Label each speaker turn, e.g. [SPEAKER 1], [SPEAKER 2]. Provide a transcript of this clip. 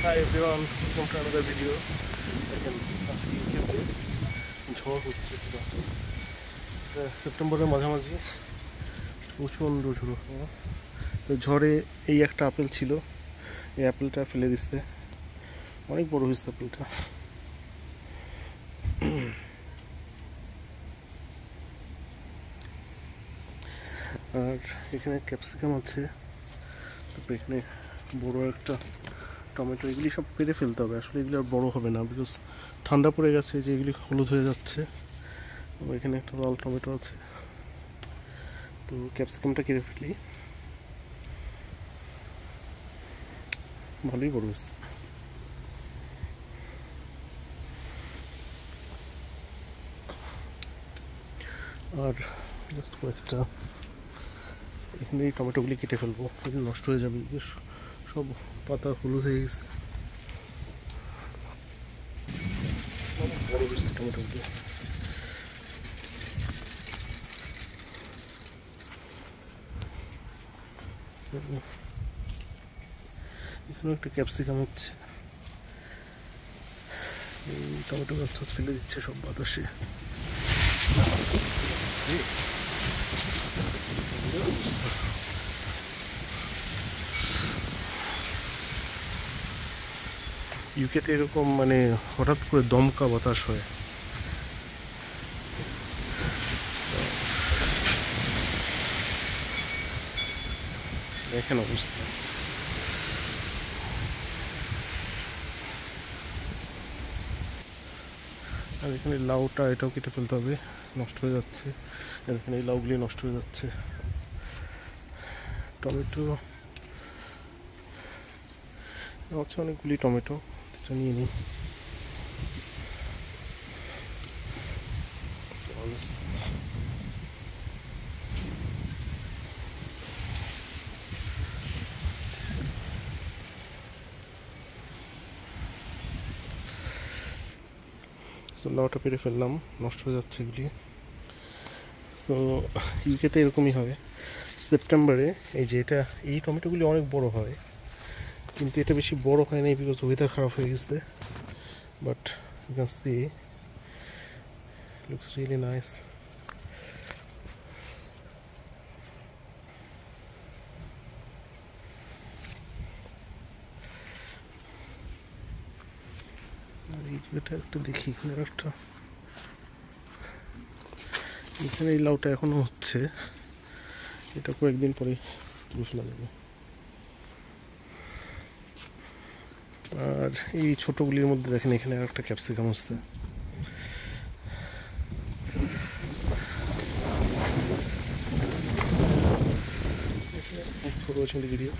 [SPEAKER 1] Hi everyone, welcome to another video. দেখেন আজকে ইউকেতে ঝড় হচ্ছে পুরো। সেপ্টেম্বরের মাঝামাঝি প্রচণ্ড ঝড়। তো ঝড়ে এই একটা আপেল ছিল, এই আপেলটা ফেলে দিচ্ছে। অনেক বড় হয়েছে আপেলটা। আর এখানে ক্যাপসিকাম আছে, তারপরে এখানে বড় একটা টমেটো। এগুলি সব পেরে ফেলতে হবে, আসলে এগুলি আর বড় হবে না, বিকজ ঠান্ডা পড়ে গেছে, যে এগুলি হলুদ হয়ে যাচ্ছে। এখানে একটা লাল টমেটো আছে, তো ক্যাপসিকামটা কেটে ফেলি। ভালোই বড় হচ্ছে। আর জাস্ট কয়েকটা এখানে এই টমেটোগুলি কেটে ফেলবো, এগুলো নষ্ট হয়ে যাবে, সব পাতা হলুদ হয়ে গেছে। বড় হচ্ছে টমেটোগুলি। এখানে একটা ক্যাপসিকাম হচ্ছে, এই টমেটো গাছ টাছ ফেলে দিচ্ছে সব বাতাসে। ইউকেতে এরকম মানে হঠাৎ করে দমকা বাতাস হয়। দেখেন অবস্থা। আর এখানে লাউটা, এটাও কেটে ফেলতে হবে, নষ্ট হয়ে যাচ্ছে। এখানে এই লাউগুলি নষ্ট হয়ে যাচ্ছে। টমেটো আছে অনেকগুলি টমেটো, এটা নিয়ে নিই। সো লাউটা পেরে ফেললাম, নষ্ট হয়ে যাচ্ছে এগুলি। সো ইউকেতে এরকমই হয় সেপ্টেম্বরে। এই যে এটা, এই টমেটোগুলি অনেক বড় হয়, কিন্তু এটা বেশি বড় হয় না বিকজ ওয়েদার খারাপ হয়ে গেছে। But you can see looks really nice. এটা একটা দেখি, এখানে একটা, এখানে এই লাউটা এখনো হচ্ছে, এটা কয়েকদিন পরে তুলে ফেলা যাবে। আর এই ছোটোগুলির মধ্যে দেখেন এখানে একটা ক্যাপসিকাম হচ্ছে। ছোটো ভিডিও